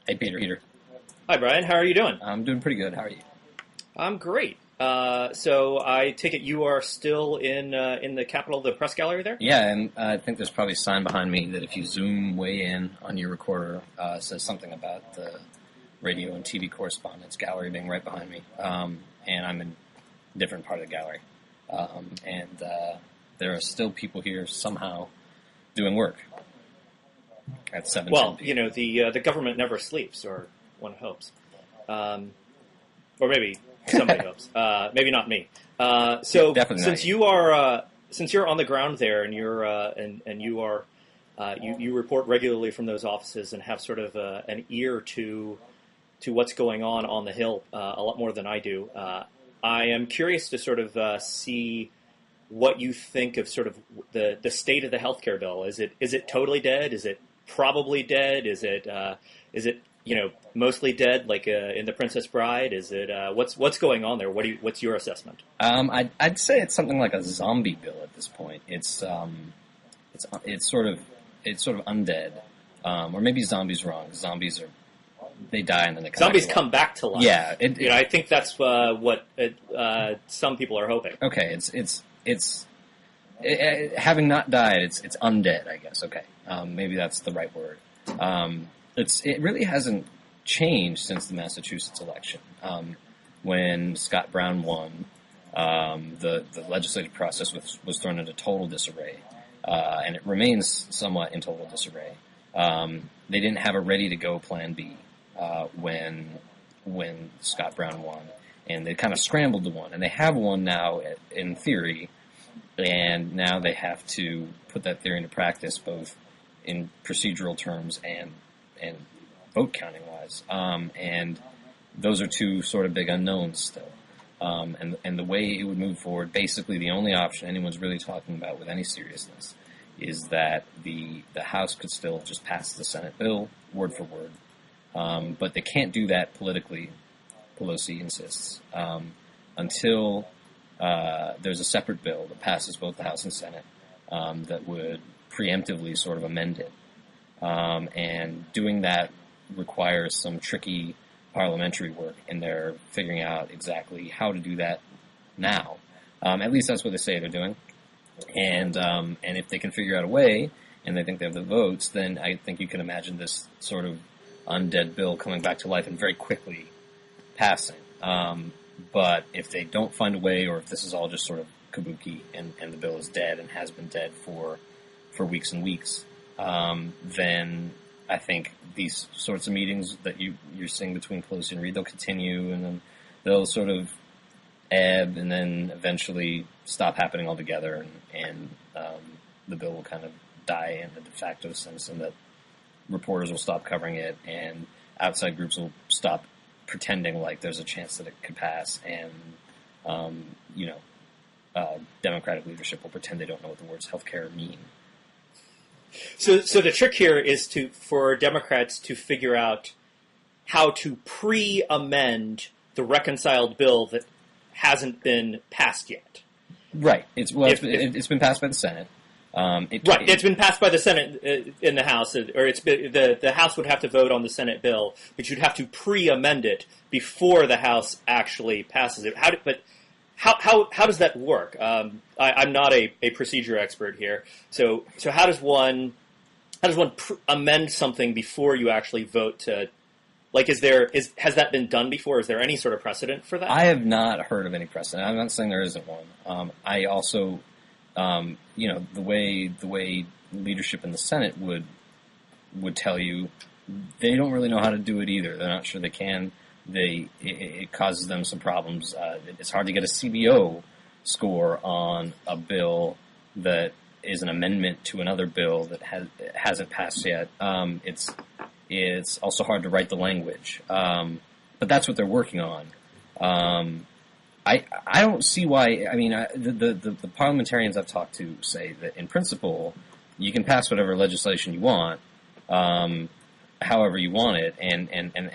Hey, Peter Heater. Hi, Brian. How are you doing? I'm doing pretty good. How are you? I'm great. So I take it you are still in the Capitol, the press gallery there? Yeah, and I think there's probably a sign behind me that if you zoom way in on your recorder, says something about the radio and TV correspondence gallery being right behind me. And I'm in a different part of the gallery. And there are still people here somehow doing work at 7:10 Well, p.m. the government never sleeps, or one hopes. Or maybe somebody hopes. Maybe not me. So Definitely since not you are since you're on the ground there and you're and you are you report regularly from those offices and have sort of an ear to what's going on the Hill a lot more than I do. I am curious to sort of see what you think of sort of the state of the healthcare bill. Is it totally dead? Is it probably dead? Is it mostly dead, like in The Princess Bride? Is it what's going on there? What's your assessment? I'd say it's something like a zombie bill at this point. It's sort of undead, or maybe zombies wrong. Zombies they die and then they Zombies come back to life. Yeah, I think that's what some people are hoping. Okay, having not died, it's undead, I guess. Okay, maybe that's the right word. It really hasn't changed since the Massachusetts election. When Scott Brown won, the legislative process was thrown into total disarray, and it remains somewhat in total disarray. They didn't have a ready-to-go Plan B when Scott Brown won, and they kind of scrambled to one, and they have one now in theory, and now they have to put that theory into practice, both in procedural terms and vote counting wise, and those are two sort of big unknowns still. And the way it would move forward, basically the only option anyone's really talking about with any seriousness is that the House could still just pass the Senate bill word for word, but they can't do that politically. Pelosi insists until there's a separate bill that passes both the House and Senate that would preemptively sort of amend it. And doing that requires some tricky parliamentary work, and they're figuring out exactly how to do that now. At least that's what they say they're doing. And if they can figure out a way, and they think they have the votes, then I think you can imagine this sort of undead bill coming back to life and very quickly passing. But if they don't find a way, or if this is all just sort of kabuki and the bill is dead and has been dead for weeks and weeks, then I think these sorts of meetings that you're seeing between Pelosi and Reid, they'll continue, and then they'll sort of ebb, and then eventually stop happening altogether, and the bill will kind of die in a de facto sense, and that reporters will stop covering it, and outside groups will stop pretending like there's a chance that it could pass, and Democratic leadership will pretend they don't know what the words healthcare mean. So the trick here is for Democrats to figure out how to pre-amend the reconciled bill that hasn't been passed yet. Right. It's been passed by the Senate. It's been passed by the Senate in the House, or the House would have to vote on the Senate bill, but you'd have to pre-amend it before the House actually passes it. How does that work? I'm not a procedure expert here, so how does one amend something before you actually vote to? Like, has that been done before? Is there any sort of precedent for that? I have not heard of any precedent. I'm not saying there isn't one. I also, the way leadership in the Senate would tell you, they don't really know how to do it either. They're not sure they can. It causes them some problems. It's hard to get a CBO score on a bill that is an amendment to another bill that hasn't passed yet. It's also hard to write the language, but that's what they're working on. I don't see why. I mean, the parliamentarians I've talked to say that in principle you can pass whatever legislation you want, however you want it, and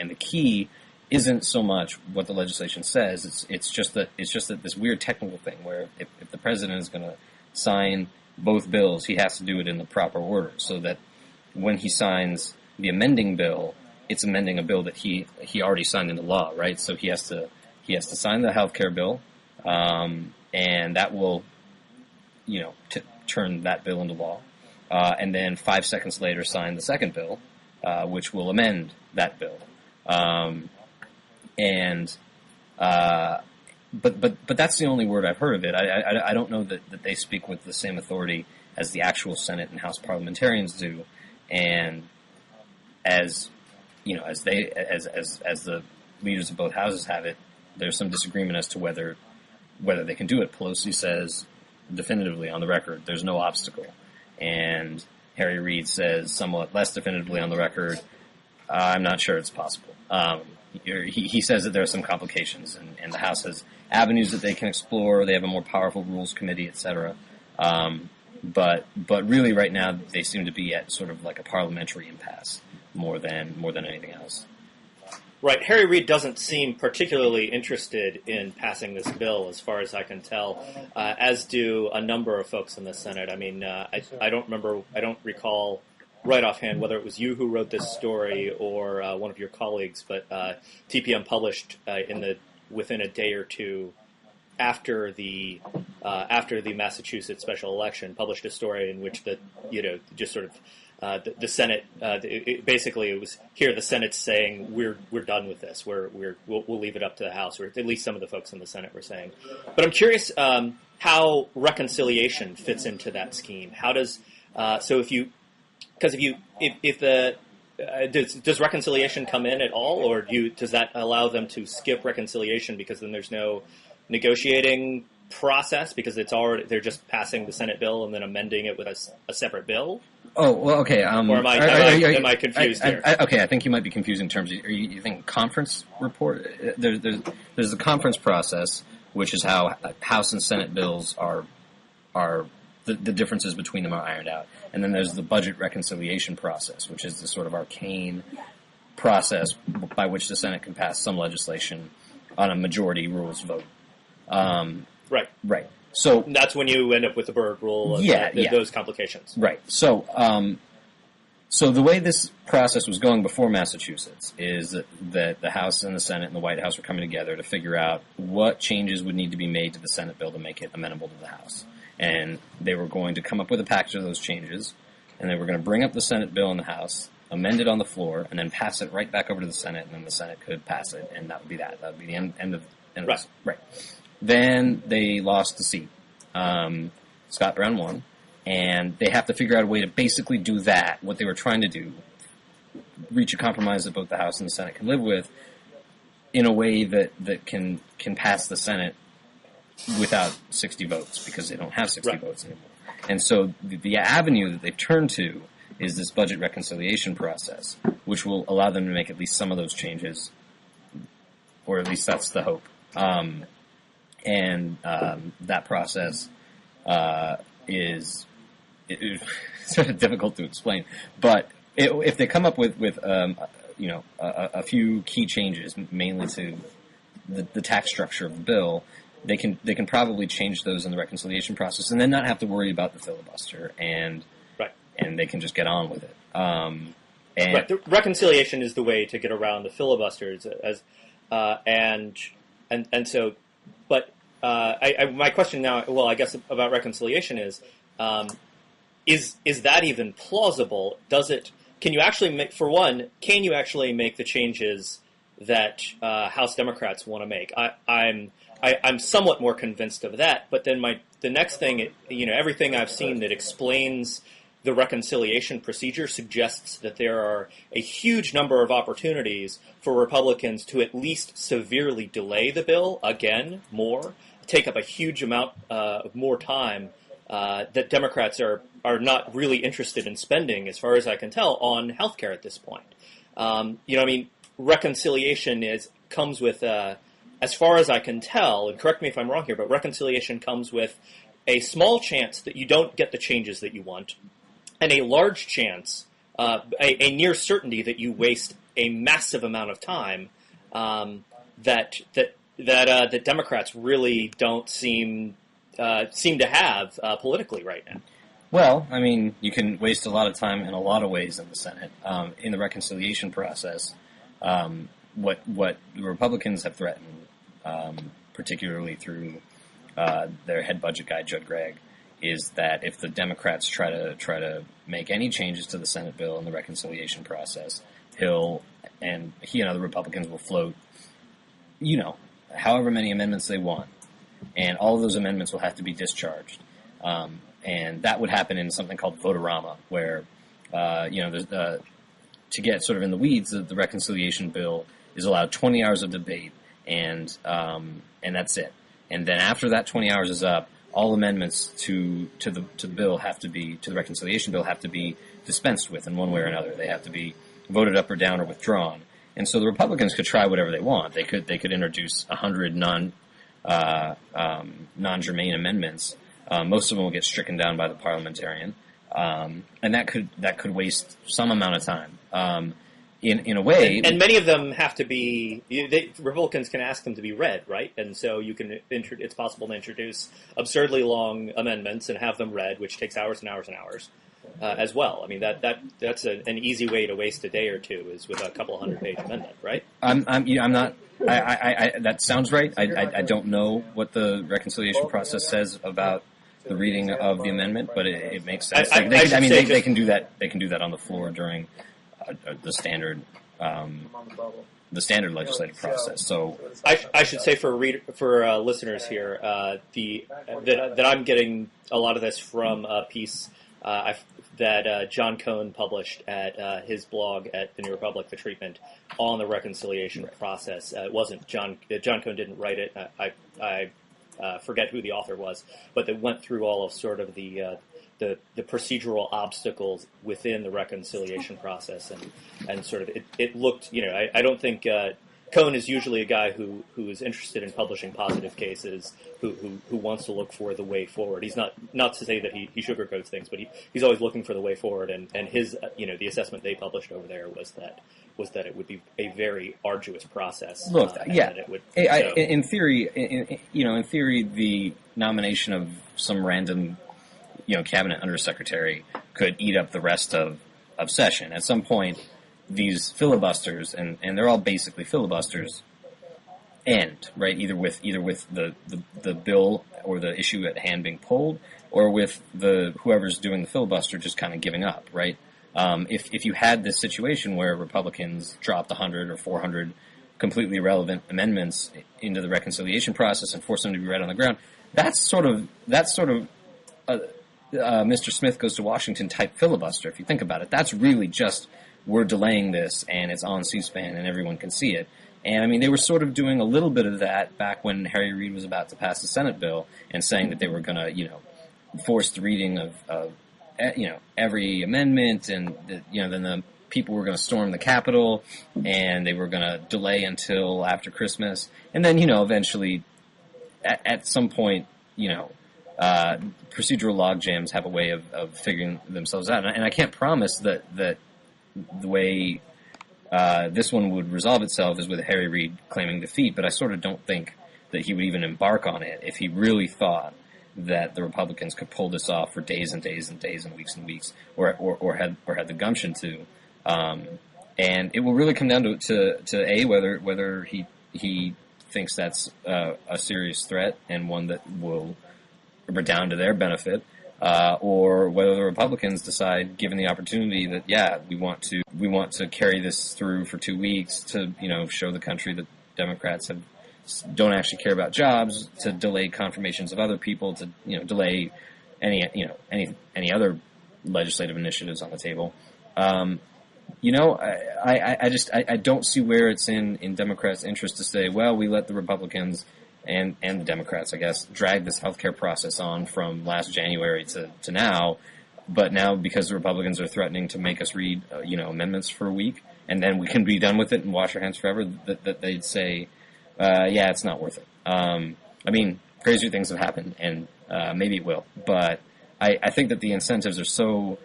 the key isn't so much what the legislation says. It's just that this weird technical thing where if the president is going to sign both bills, he has to do it in the proper order, so that when he signs the amending bill, it's amending a bill that he already signed into law, right? So he has to sign the health care bill, and that will, turn that bill into law, and then 5 seconds later sign the second bill, which will amend that bill, But that's the only word I've heard of it. I don't know that they speak with the same authority as the actual Senate and House parliamentarians do, and as the leaders of both houses have it, there's some disagreement as to whether they can do it. Pelosi says definitively on the record there's no obstacle, and Harry Reid says somewhat less definitively on the record, I'm not sure it's possible. He says that there are some complications, and the House has avenues that they can explore. They have a more powerful rules committee, etc. But really, right now, they seem to be at sort of like a parliamentary impasse more than anything else. Right. Harry Reid doesn't seem particularly interested in passing this bill, as far as I can tell, as do a number of folks in the Senate. I mean, I don't recall right offhand whether it was you who wrote this story or one of your colleagues, but TPM published within a day or two after the Massachusetts special election, published a story in which the Senate basically it was here the Senate's saying we're done with this, we'll leave it up to the House, or at least some of the folks in the Senate were saying. But I'm curious how reconciliation fits into that scheme. How does does reconciliation come in at all, or does that allow them to skip reconciliation because then there's no negotiating process because they're just passing the Senate bill and then amending it with a separate bill? Oh, well, okay. Or am I confused here? Okay, I think you might be confused in terms of, you think conference report? There's the conference process, which is how House and Senate bills are the differences between them are ironed out. And then there's the budget reconciliation process, which is the sort of arcane process by which the Senate can pass some legislation on a majority rules vote. Right. So that's when you end up with the Berg rule. Those complications. Right. So, so the way this process was going before Massachusetts is that the House and the Senate and the White House were coming together to figure out what changes would need to be made to the Senate bill to make it amenable to the House. And they were going to come up with a package of those changes, and they were going to bring up the Senate bill in the House, amend it on the floor, and then pass it right back over to the Senate, and then the Senate could pass it, and that would be that. That would be the end of this. Right. Then they lost the seat. Scott Brown won, and they have to figure out a way to basically do that, what they were trying to do, reach a compromise that both the House and the Senate can live with, in a way that can pass the Senate without 60 votes, because they don't have 60 votes anymore. And so the avenue that they've turned to is this budget reconciliation process, which will allow them to make at least some of those changes, or at least that's the hope. That process is sort of difficult to explain. But if they come up with a few key changes, mainly to the tax structure of the bill, they can probably change those in the reconciliation process, and then not have to worry about the filibuster, and they can just get on with it. The reconciliation is the way to get around the filibusters, my question now, I guess about reconciliation is that even plausible? Can you actually make the changes that House Democrats want to make? I'm somewhat more convinced of that, but then the next thing, everything I've seen that explains the reconciliation procedure suggests that there are a huge number of opportunities for Republicans to at least severely delay the bill, take up a huge amount of more time that Democrats are not really interested in spending, as far as I can tell, on healthcare at this point. Reconciliation comes with, as far as I can tell, and correct me if I'm wrong here, but reconciliation comes with a small chance that you don't get the changes that you want, and a large chance, a near certainty that you waste a massive amount of time that Democrats really don't seem to have politically right now. Well, I mean, you can waste a lot of time in a lot of ways in the Senate. In the reconciliation process, what the Republicans have threatened, particularly through their head budget guy, Judd Gregg, is that if the Democrats try to make any changes to the Senate bill in the reconciliation process, he and other Republicans will float, however many amendments they want, and all of those amendments will have to be discharged. And that would happen in something called votorama, where, there's, to get sort of in the weeds, the reconciliation bill is allowed 20 hours of debate, and that's it. And then after that 20 hours is up, all amendments to the bill to the reconciliation bill have to be dispensed with in one way or another. They have to be voted up or down or withdrawn. And so the Republicans could try whatever they want. They could introduce 100 non-germane amendments. Most of them will get stricken down by the parliamentarian, and that could waste some amount of time. In a way, and many of them have to be. Republicans can ask them to be read, right? And so it's possible to introduce absurdly long amendments and have them read, which takes hours and hours and hours, as well. I mean that's an easy way to waste a day or two is with a couple 100-page amendment, right? I'm not. That sounds right. I don't know what the reconciliation process says about the reading of the amendment, but it makes sense. They can do that. They can do that on the floor during the standard legislative process. So I should say for listeners here that I'm getting a lot of this from a piece that John Cohn published at his blog at the New Republic, The Treatment, on the reconciliation process. It wasn't John Cohn didn't write it. I forget who the author was, but they went through all of sort of the procedural obstacles within the reconciliation process, and sort of it looked, I don't think Cohn is usually a guy who is interested in publishing positive cases, who wants to look for the way forward. He's not to say that he sugarcoats things, but he's always looking for the way forward, and his the assessment they published over there was that it would be a very arduous process. Look, yeah, it would, in theory, in theory, the nomination of some random cabinet undersecretary could eat up the rest of session. At some point, these filibusters, and they're all basically filibusters, end, right? Either with the bill or the issue at hand being pulled, or with whoever's doing the filibuster just kind of giving up, right? If you had this situation where Republicans dropped 100 or 400 completely irrelevant amendments into the reconciliation process and forced them to be read on the ground, that's sort of Mr. Smith Goes to Washington type filibuster. If you think about it, that's really just we're delaying this and it's on C-SPAN and everyone can see it. And I mean, they were sort of doing a little bit of that back when Harry Reid was about to pass the Senate bill and saying that they were going to, force the reading of every amendment, and then the people were going to storm the Capitol and they were going to delay until after Christmas, and then eventually at some point procedural logjams have a way of figuring themselves out, and I can't promise that the way this one would resolve itself is with Harry Reid claiming defeat, but I sort of don't think that he would even embark on it if he really thought that the Republicans could pull this off for days and days and days and weeks, or had the gumption to. And it will really come down to whether he thinks that's a serious threat and one that will redound to their benefit, or whether the Republicans decide, given the opportunity, that we want to carry this through for 2 weeks to show the country that Democrats don't actually care about jobs, to delay confirmations of other people, to delay any other legislative initiatives on the table. I don't see where it's in Democrats' interest to say, well, we let the Republicans and the Democrats, I guess, drag this healthcare process on from last January to now, but now because the Republicans are threatening to make us read amendments for a week, and then we can be done with it and wash our hands forever, that they'd say, it's not worth it. I mean, crazier things have happened, and maybe it will, but I think that the incentives are so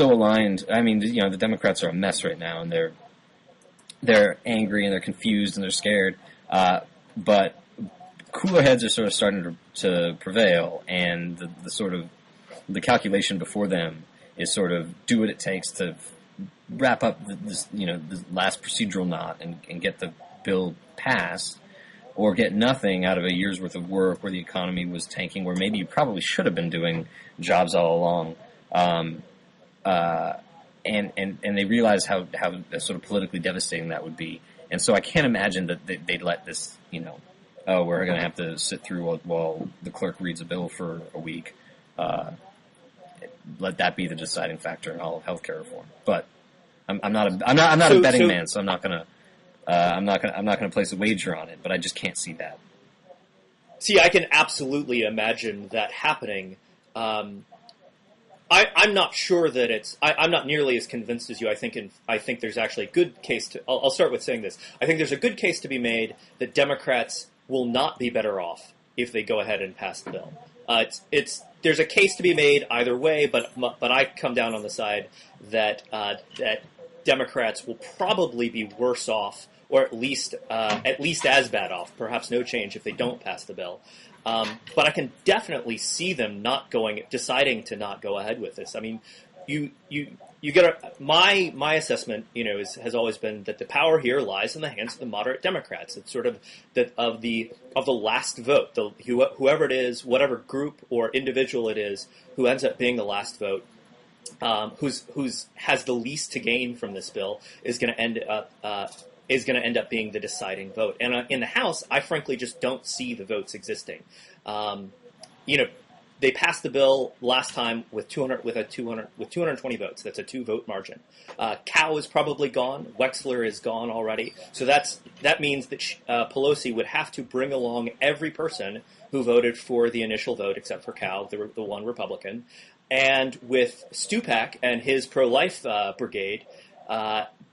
aligned. I mean, the Democrats are a mess right now, and they're angry and they're confused and they're scared. But cooler heads are sort of starting to prevail, and the sort of the calculation before them is sort of do what it takes to wrap up this last procedural knot and get the bill passed, or get nothing out of a year's worth of work where the economy was tanking, where maybe you probably should have been doing jobs all along. And they realize how sort of politically devastating that would be. And so I can't imagine that they'd let this, we're going to have to sit through while the clerk reads a bill for a week. Let that be the deciding factor in all of healthcare reform. But I'm not a betting man, so I'm not gonna place a wager on it. But I just can't see that. See, I can absolutely imagine that happening. I'm not sure that it's. I'm not nearly as convinced as you. I think there's actually a good case to. I'll start with saying this. I think there's a good case to be made that Democrats will not be better off if they go ahead and pass the bill. There's a case to be made either way, but I come down on the side that Democrats will probably be worse off, or at least as bad off. Perhaps no change if they don't pass the bill. But I can definitely see them deciding to not go ahead with this. I mean, you get my assessment, has always been that the power here lies in the hands of the moderate Democrats. It's sort of of the last vote, whoever it is, whatever group or individual it is who ends up being the last vote, who's has the least to gain from this bill is going to end up being the deciding vote. And in the House, I frankly just don't see the votes existing. They passed the bill last time with 220 votes. That's a 2-vote margin. Cow is probably gone. Wexler is gone already. So that means that Pelosi would have to bring along every person who voted for the initial vote, except for Cow, the one Republican. And with Stupak and his pro-life brigade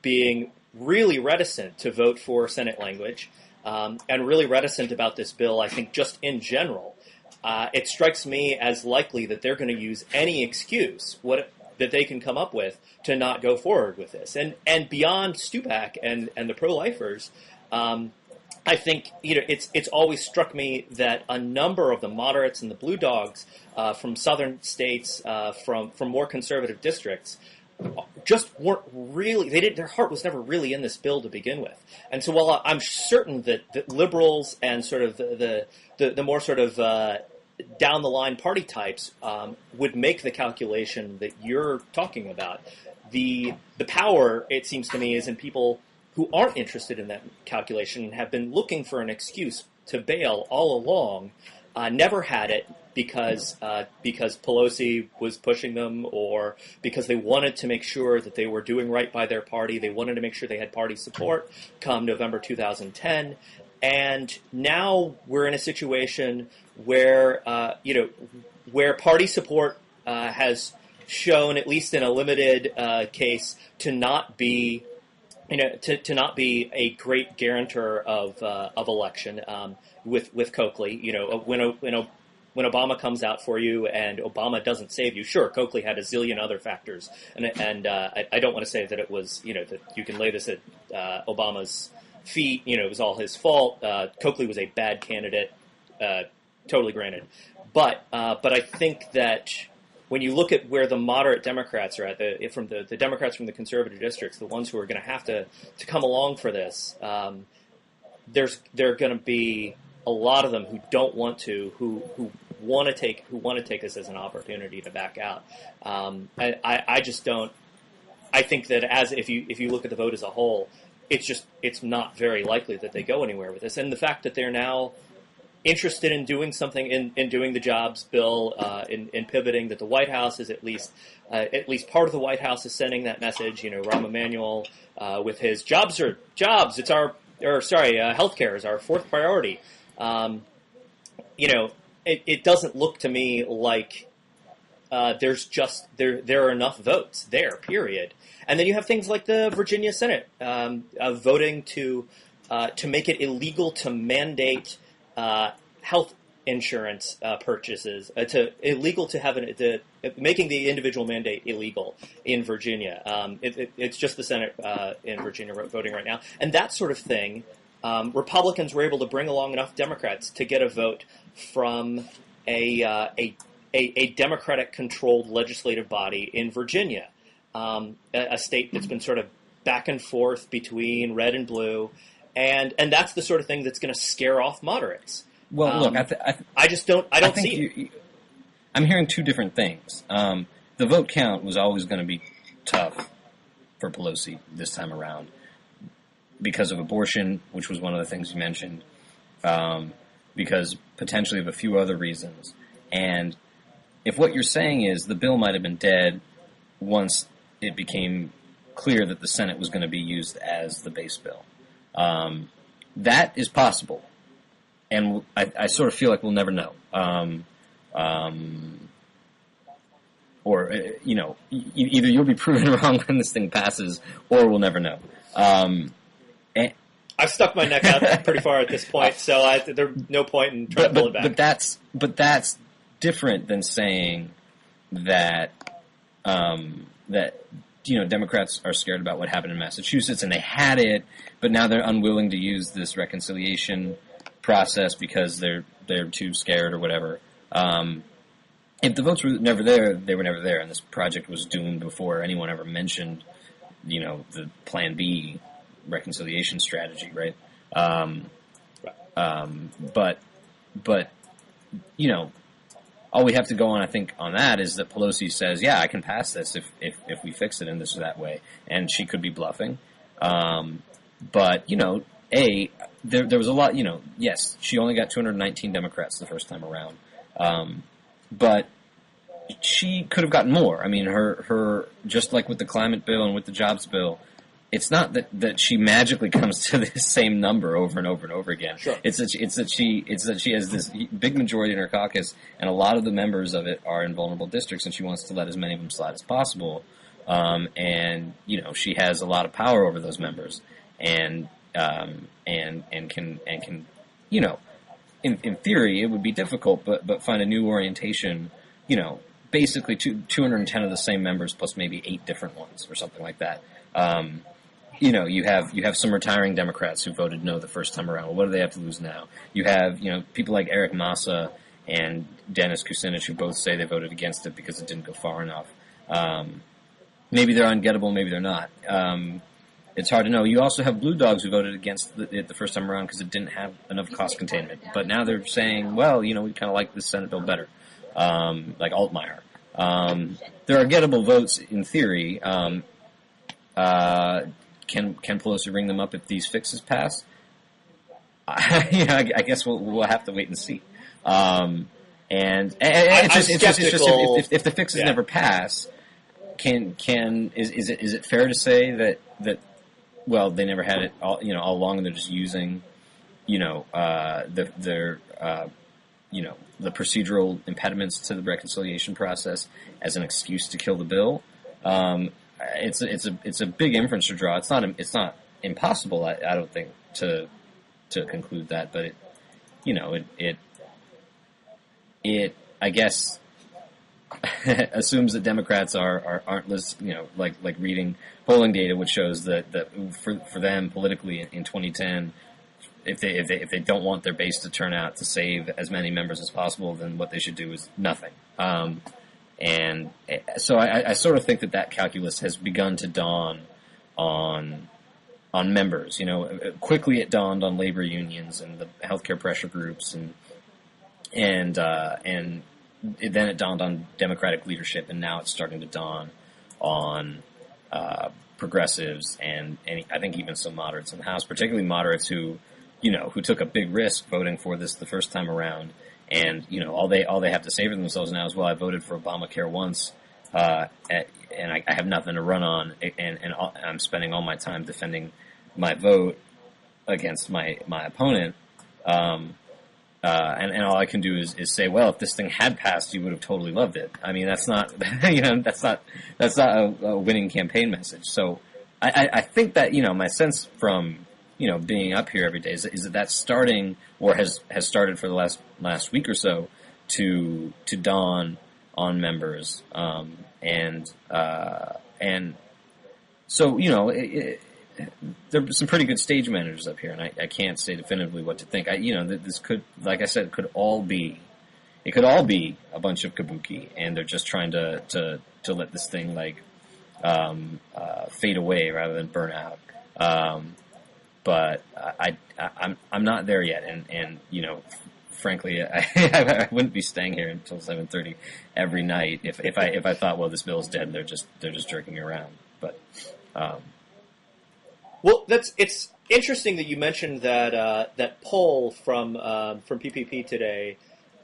being really reticent to vote for Senate language, and really reticent about this bill, I think just in general, it strikes me as likely that they're going to use any excuse that they can come up with to not go forward with this. And beyond Stupak and the pro-lifers, I think it's always struck me that a number of the moderates and the blue dogs from southern states, from more conservative districts, just weren't really. Their heart was never really in this bill to begin with. And so while I'm certain that liberals and sort of the more sort of down the line party types would make the calculation that you're talking about, the power, it seems to me, is in people who aren't interested in that calculation and have been looking for an excuse to bail all along, never had it because Pelosi was pushing them, or because they wanted to make sure that they were doing right by their party. They wanted to make sure they had party support come November 2010. And now we're in a situation where where party support has shown, at least in a limited case, to not be to not be a great guarantor of election. With Coakley, when Obama comes out for you and Obama doesn't save you, sure, Coakley had a zillion other factors, and I don't want to say that it was that you can lay this at Obama's feet. It was all his fault. Coakley was a bad candidate, totally granted, but I think that when you look at where the moderate Democrats are at, the Democrats from the conservative districts, the ones who are going to have to come along for this, there are going to be a lot of them who don't want to, who want to take this as an opportunity to back out. I just don't. I think that if you look at the vote as a whole, it's not very likely that they go anywhere with this. And the fact that they're now interested in doing something, in doing the jobs bill, in pivoting, that the White House is at least part of the White House is sending that message. Rahm Emanuel with his healthcare is our fourth priority. It doesn't look to me like there are enough votes there, period. And then you have things like the Virginia Senate voting to make it illegal to mandate health insurance purchases, making the individual mandate illegal in Virginia. It's just the Senate in Virginia voting right now, and that sort of thing. Republicans were able to bring along enough Democrats to get a vote from a a Democratic-controlled legislative body in Virginia, a state that's been sort of back and forth between red and blue, and that's the sort of thing that's going to scare off moderates. Well, look, I just don't. I don't see it. I'm hearing two different things. The vote count was always going to be tough for Pelosi this time around because of abortion, which was one of the things you mentioned, because potentially of a few other reasons. And if what you're saying is the bill might have been dead once it became clear that the Senate was going to be used as the base bill, that is possible. And I sort of feel like we'll never know. Or, either you'll be proven wrong when this thing passes, or we'll never know. I've stuck my neck out pretty far at this point, so there's no point in trying to pull it back. But that's different than saying that Democrats are scared about what happened in Massachusetts, and they had it, but now they're unwilling to use this reconciliation process because they're too scared or whatever. If the votes were never there, they were never there, and this project was doomed before anyone ever mentioned, the Plan B reconciliation strategy, right? But all we have to go on, I think, on that is that Pelosi says, yeah, I can pass this if we fix it in this or that way, and she could be bluffing. But there was a lot, yes, she only got 219 Democrats the first time around. But she could have gotten more. I mean, her just like with the climate bill and with the jobs bill, it's not that she magically comes to the same number over and over and over again. Sure. It's that she has this big majority in her caucus, and a lot of the members of it are in vulnerable districts, and she wants to let as many of them slide as possible. And she has a lot of power over those members, and can in theory, it would be difficult, but find a new orientation, basically 210 of the same members plus maybe 8 different ones or something like that. You have some retiring Democrats who voted no the first time around. Well, what do they have to lose now? You have, people like Eric Massa and Dennis Kucinich who both say they voted against it because it didn't go far enough. Maybe they're ungettable, maybe they're not. It's hard to know. You also have blue dogs who voted against it the first time around because it didn't have enough cost containment. But now they're saying, well, we kind of like this Senate bill better, like Altmaier. There are gettable votes in theory. Can Pelosi bring them up if these fixes pass? I guess we'll have to wait and see. It's just if the fixes never pass, is it fair to say that well, they never had it all along, and they're just using the procedural impediments to the reconciliation process as an excuse to kill the bill? It's a big inference to draw. It's not impossible, I don't think, to conclude that, but it I guess assumes that Democrats aren't like reading polling data, which shows that for them politically in 2010, if they don't want their base to turn out to save as many members as possible, then what they should do is nothing. And so I sort of think that calculus has begun to dawn on members. Quickly it dawned on labor unions and the healthcare pressure groups, and then it dawned on Democratic leadership, and now it's starting to dawn on progressives and I think even some moderates in the House, particularly moderates who took a big risk voting for this the first time around. And all they have to say for themselves now is, well, I voted for Obamacare once, and I have nothing to run on, and I'm spending all my time defending my vote against my opponent. And all I can do is say, well, if this thing had passed, you would have totally loved it. I mean, that's not that's not a winning campaign message. So I think that my sense from being up here every day is that that's starting, or has started for the last week or so, to dawn on members, and so there are some pretty good stage managers up here, and I can't say definitively what to think. This could, like I said, could all be it could all be a bunch of kabuki, and they're just trying to let this thing fade away rather than burn out. But I'm not there yet, and frankly, I wouldn't be staying here until 7:30 every night if I thought, well, this bill is dead and they're just jerking around. But well, it's interesting that you mentioned that poll from PPP today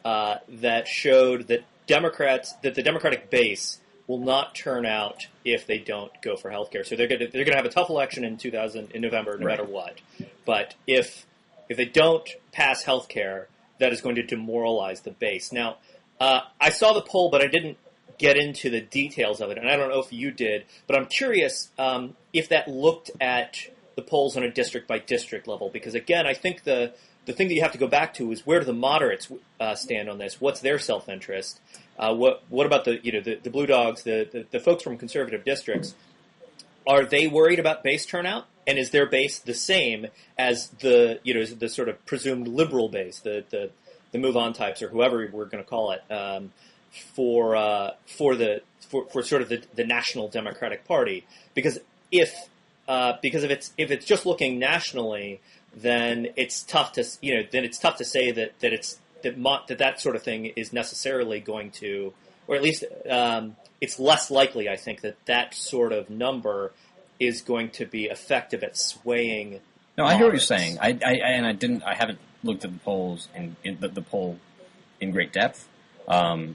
that showed that the Democratic base will not turn out if they don't go for healthcare. So they're going to have a tough election in November, no matter what. But if they don't pass healthcare, that is going to demoralize the base. Now, I saw the poll, but I didn't get into the details of it, and I don't know if you did. But I'm curious if that looked at the polls on a district by district level, because again, I think the thing that you have to go back to is where do the moderates stand on this? What's their self-interest? What about the blue dogs, the folks from conservative districts? Are they worried about base turnout? And is their base the same as the sort of presumed liberal base, the move on types or whoever we're going to call it, for sort of the National Democratic Party? Because if it's just looking nationally, then it's tough to say that sort of thing is necessarily going to, or at least it's less likely, I think, that sort of number is going to be effective at swaying. No, I hear what you're saying. I haven't looked at the polls the poll in great depth. I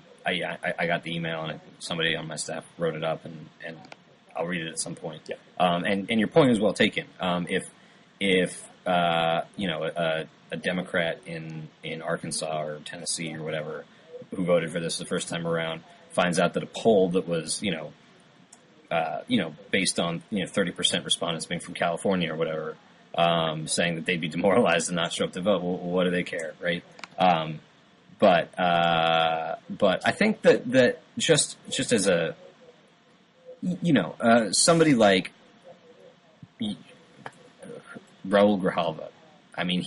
got the email and somebody on my staff wrote it up, and I'll read it at some point. Yeah. And your point is well taken. If a Democrat in Arkansas or Tennessee or whatever who voted for this the first time around finds out that a poll that was based on 30% respondents being from California or whatever, saying that they'd be demoralized and not show up to vote, well, what do they care, right? But I think that just as a somebody like Raul Grijalva, I mean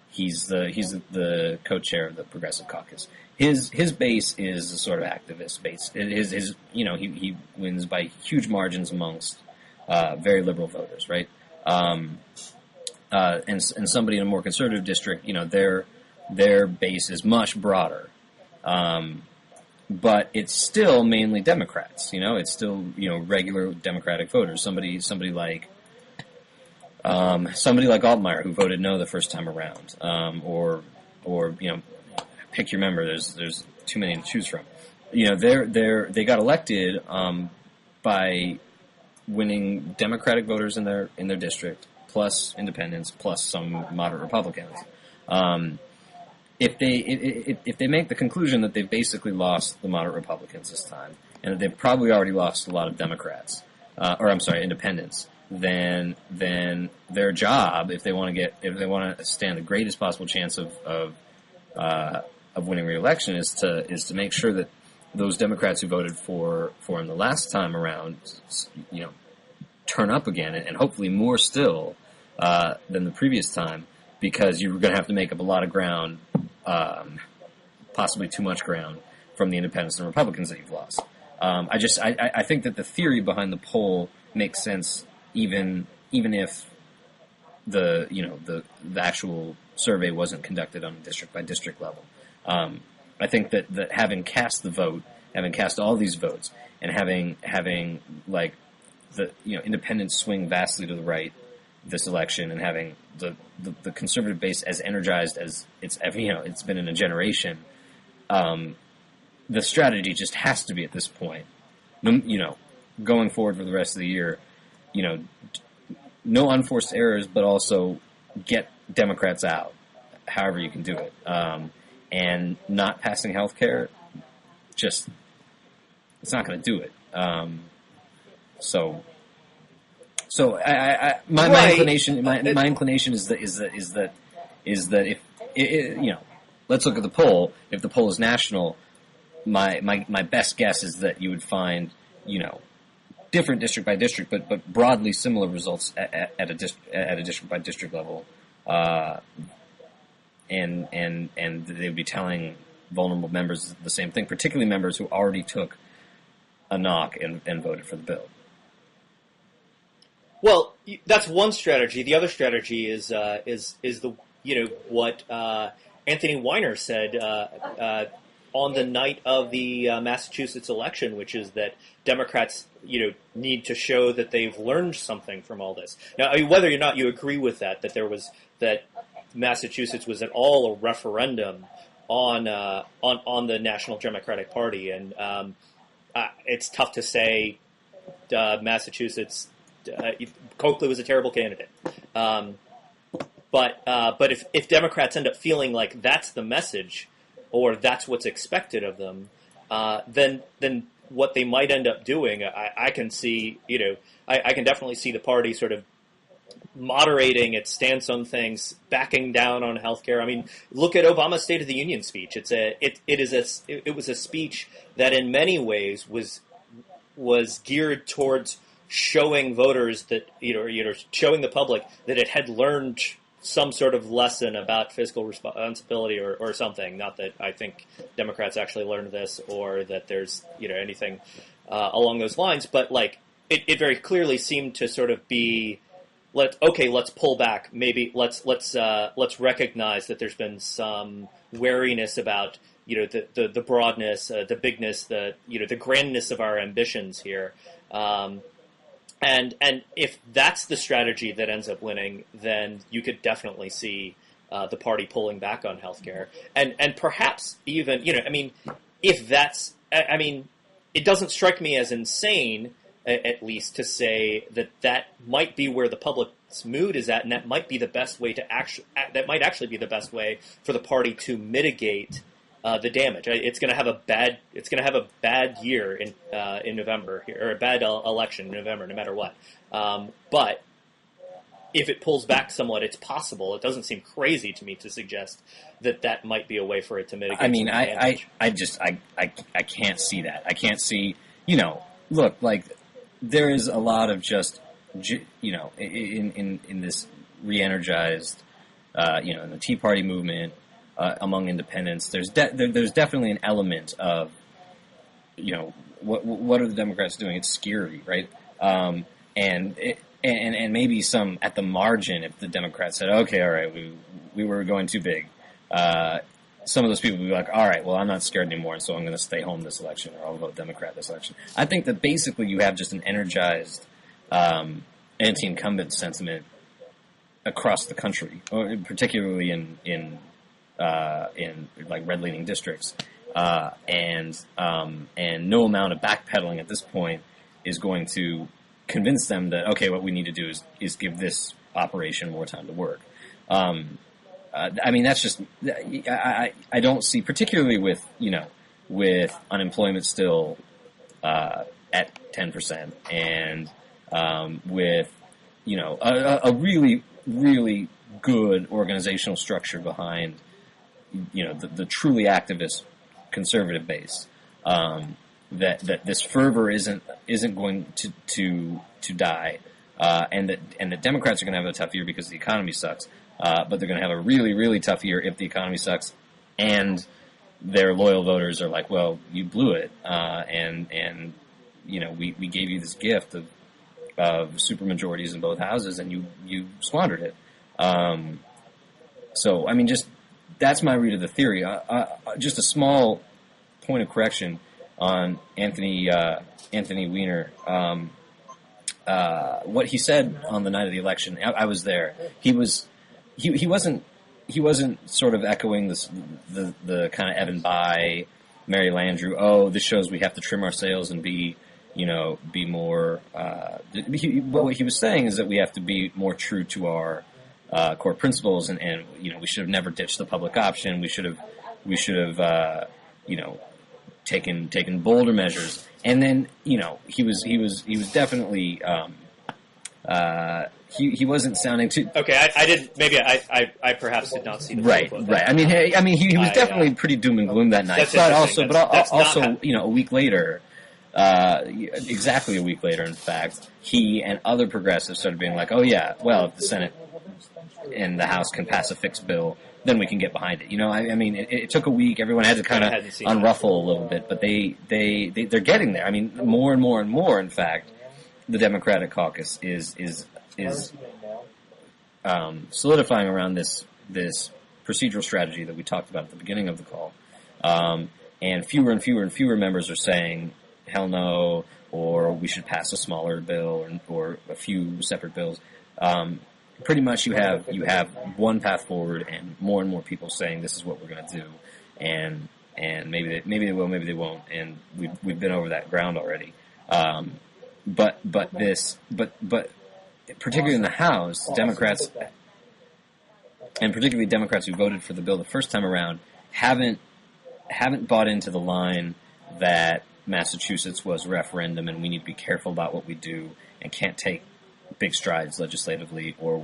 he's the co-chair of the Progressive Caucus. His base is a sort of activist base. He wins by huge margins amongst very liberal voters, right? And somebody in a more conservative district, their base is much broader, but it's still mainly Democrats. It's still regular Democratic voters. Somebody like Altmaier, who voted no the first time around, or pick your member. There's too many to choose from. They got elected by winning Democratic voters in their district, plus independents, plus some moderate Republicans. If they make the conclusion that they've basically lost the moderate Republicans this time, and that they've probably already lost a lot of Democrats, independents, then their job, if they want to stand the greatest possible chance of winning re-election, is to make sure that those Democrats who voted for him the last time around, turn up again, and hopefully more still than the previous time, because you're going to have to make up a lot of ground, possibly too much ground, from the independents and Republicans that you've lost. I think that the theory behind the poll makes sense, even if the actual survey wasn't conducted on a district by district level. I think that having cast the vote, having cast all these votes, and having like the independents swing vastly to the right this election, and having the conservative base as energized as it's been in a generation, the strategy just has to be at this point, going forward for the rest of the year, no unforced errors, but also get Democrats out, however you can do it. And not passing health care, it's not going to do it. My inclination is that if let's look at the poll. If the poll is national, my best guess is that you would find different district by district, but broadly similar results at a district by district level, and they would be telling vulnerable members is the same thing, particularly members who already took a knock and voted for the bill. Well, that's one strategy. The other strategy is the what Anthony Weiner said on the night of the Massachusetts election, which is that Democrats need to show that they've learned something from all this. Now, I mean, whether or not you agree with that that Massachusetts was at all a referendum on the National Democratic Party, and it's tough to say Massachusetts. Coakley was a terrible candidate, but if Democrats end up feeling like that's the message, or that's what's expected of them, then what they might end up doing, I can see, I can definitely see the party sort of moderating its stance on things, backing down on healthcare. I mean, look at Obama's State of the Union speech. It was a speech that in many ways was geared towards showing voters that showing the public that it had learned some sort of lesson about fiscal responsibility or something. Not that I think Democrats actually learned this or that there's anything along those lines, but like it very clearly seemed to sort of be let's pull back. Maybe let's recognize that there's been some wariness about the broadness, the bigness, the grandness of our ambitions here. And if that's the strategy that ends up winning, then you could definitely see the party pulling back on healthcare, and perhaps even if that's it doesn't strike me as insane, at least, to say that might be where the public's mood is at, and that might be the best way that might actually be the best way for the party to mitigate the damage. It's going to have a bad year in November, or a bad election in November, no matter what. But if it pulls back somewhat, it's possible. It doesn't seem crazy to me to suggest that might be a way for it to mitigate. I mean, I can't see that. I can't see. Look, like there is a lot of just in this re-energized, in the Tea Party movement. Among independents, there's definitely an element of, what are the Democrats doing? It's scary, right? And maybe some at the margin, if the Democrats said, okay, all right, we were going too big, some of those people would be like, all right, well, I'm not scared anymore, and so I'm going to stay home this election, or I'll vote Democrat this election. I think that basically you have just an energized anti-incumbent sentiment across the country, or particularly in like red-leaning districts, and no amount of backpedaling at this point is going to convince them that okay, what we need to do is give this operation more time to work. I mean, that's just I don't see, particularly with unemployment still at 10% and with a really really good organizational structure behind. The truly activist conservative base, that this fervor isn't going to die, and that Democrats are going to have a tough year because the economy sucks, but they're going to have a really really tough year if the economy sucks, and their loyal voters are like, well, you blew it, and we gave you this gift of supermajorities in both houses, and you squandered it. So I mean, just. That's my read of the theory. Just a small point of correction on Anthony Weiner. What he said on the night of the election, I was there. He wasn't sort of echoing the kind of Evan Bayh, Mary Landrieu. Oh, this shows we have to trim our sails and be more. What he was saying is that we have to be more true to our core principles, and we should have never ditched the public option. We should have taken bolder measures. And then he was definitely he wasn't sounding too okay. I didn't. Maybe I perhaps did not see the right. I mean he was definitely pretty doom and gloom that night. But also a week later, exactly a week later, in fact, he and other progressives started being like, oh yeah, well, if the Senate and the House can pass a fixed bill, then we can get behind it. I mean, it took a week. Everyone had to kind of unruffle a little bit, but they're getting there. I mean, more and more and more, in fact, the Democratic caucus is solidifying around this procedural strategy that we talked about at the beginning of the call. And fewer and fewer and fewer members are saying, hell no, or we should pass a smaller bill, or a few separate bills. Pretty much you have one path forward, and more people saying this is what we're going to do, and maybe they will, maybe they won't, and we've been over that ground already. But particularly in the House, Democrats, and particularly Democrats who voted for the bill the first time around, haven't bought into the line that Massachusetts was referendum and we need to be careful about what we do and can't take big strides legislatively, or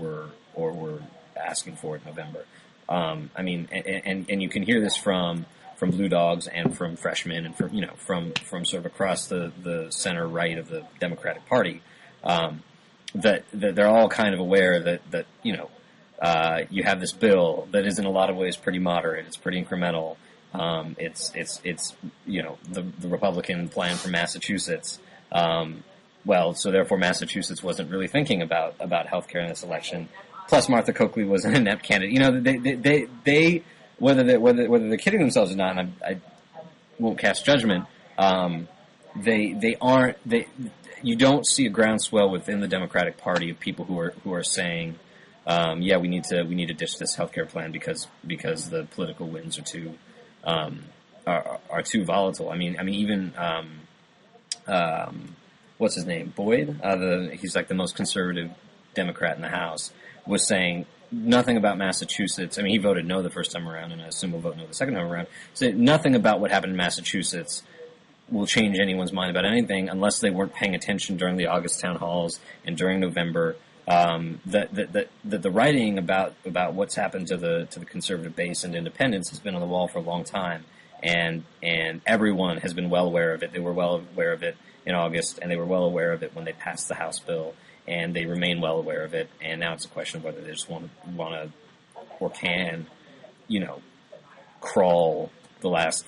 we're asking for it in November. I mean, and you can hear this from Blue Dogs and from freshmen and from sort of across the center right of the Democratic Party, that they're all kind of aware that you have this bill that is in a lot of ways pretty moderate. It's pretty incremental. It's the Republican plan for Massachusetts. Well, so therefore Massachusetts wasn't really thinking about healthcare in this election. Plus, Martha Coakley was an inept candidate. They whether they're kidding themselves or not, and I won't cast judgment. They aren't. You don't see a groundswell within the Democratic Party of people who are saying, yeah, we need to ditch this healthcare plan because the political winds are too volatile. I mean even what's his name, Boyd? He's like the most conservative Democrat in the House, was saying nothing about Massachusetts. I mean, he voted no the first time around, and I assume he'll vote no the second time around. Said nothing about what happened in Massachusetts will change anyone's mind about anything unless they weren't paying attention during the August town halls and during November. The writing about what's happened to the conservative base and independents has been on the wall for a long time, and everyone has been well aware of it. They were well aware of it in August, and they were well aware of it when they passed the House bill, and they remain well aware of it. And now it's a question of whether they just want to or can, crawl the last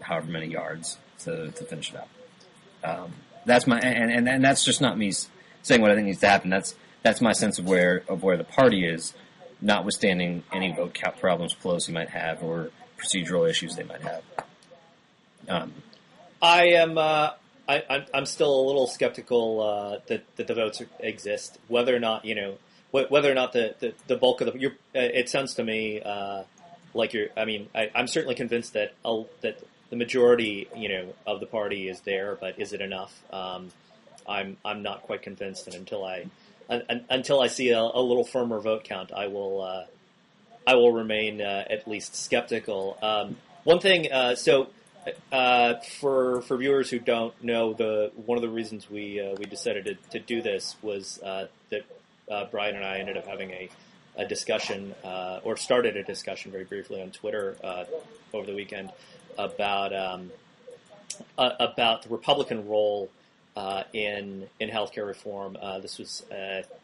however many yards to finish it up. That's my and that's just not me saying what I think needs to happen. That's my sense of where the party is, notwithstanding any vote count problems Pelosi might have or procedural issues they might have. I'm still a little skeptical that the votes exist. Whether or not whether or not the bulk of the it sounds to me like you're. I mean, I'm certainly convinced that the majority of the party is there, but is it enough? I'm not quite convinced, and until I see a little firmer vote count, I will remain at least skeptical. One thing, for viewers who don't know, one of the reasons we decided to do this was that Brian and I ended up having a discussion, or started a discussion very briefly on Twitter over the weekend about the Republican role in healthcare reform. This was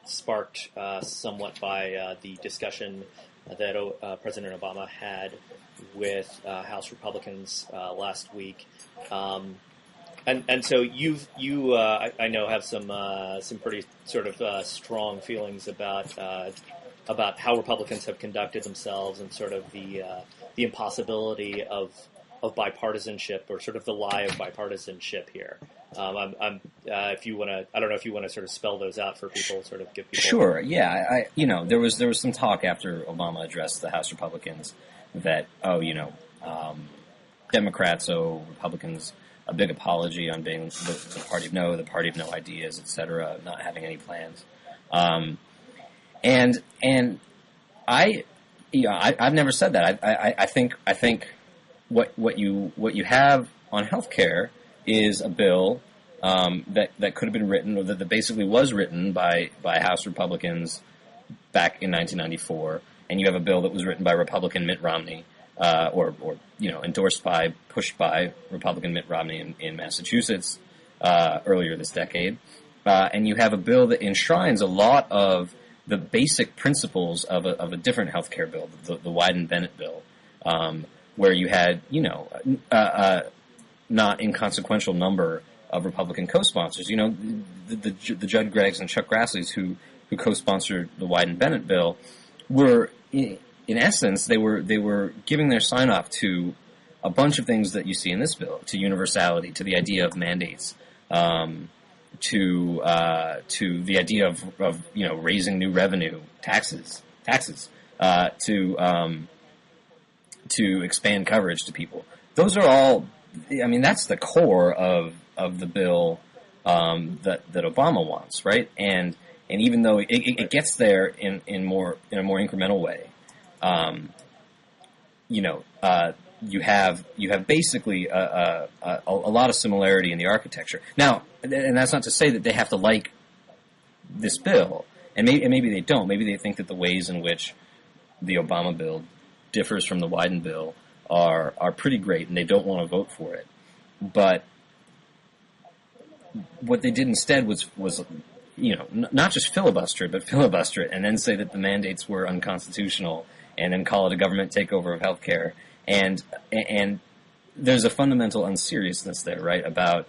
sparked somewhat by the discussion that President Obama had with House Republicans last week, and so you I know have some pretty sort of strong feelings about how Republicans have conducted themselves and sort of the impossibility of bipartisanship, or sort of the lie of bipartisanship here. If you want to, I don't know if you want to sort of spell those out for people, sort of give people. Sure. Yeah. There was some talk after Obama addressed the House Republicans that Democrats owe Republicans a big apology on being the party of no, the party of no ideas, etc., not having any plans. And I've never said that. I think what you have on healthcare is a bill that could have been written, or that basically was written by House Republicans back in 1994, and you have a bill that was written by Republican Mitt Romney, or endorsed by, pushed by Republican Mitt Romney in Massachusetts, earlier this decade, and you have a bill that enshrines a lot of the basic principles of a different healthcare bill, the Wyden-Bennett bill, where you had, not inconsequential number of Republican co-sponsors. The Judd Greggs and Chuck Grassley's who co-sponsored the Wyden-Bennett bill were, in essence, they were giving their sign-off to a bunch of things that you see in this bill, to universality, to the idea of mandates, to the idea of raising new revenue, taxes, to expand coverage to people. Those are all, that's the core of the bill that Obama wants, right? And even though it gets there in a more incremental way, you have basically a lot of similarity in the architecture. Now, and that's not to say that they have to like this bill, and maybe they don't. Maybe they think that the ways in which the Obama bill differs from the Wyden bill are pretty great, and they don't want to vote for it. But what they did instead was not just filibuster it, but filibuster it, and then say that the mandates were unconstitutional, and then call it a government takeover of healthcare. And there's a fundamental unseriousness there, right? About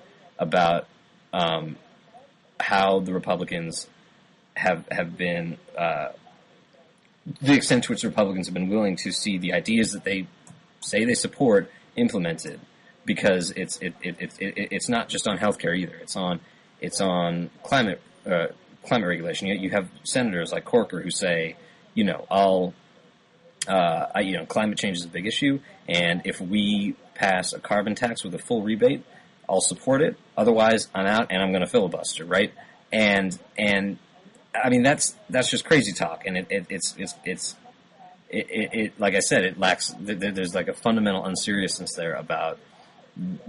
how the Republicans have been, the extent to which the Republicans have been willing to see the ideas that they say they support implemented, because it's not just on healthcare either. It's on climate regulation. You have senators like Corker who say, climate change is a big issue, and if we pass a carbon tax with a full rebate, I'll support it. Otherwise, I'm out and I'm going to filibuster, right? And that's just crazy talk, and it's like I said, it lacks. There's like a fundamental unseriousness there about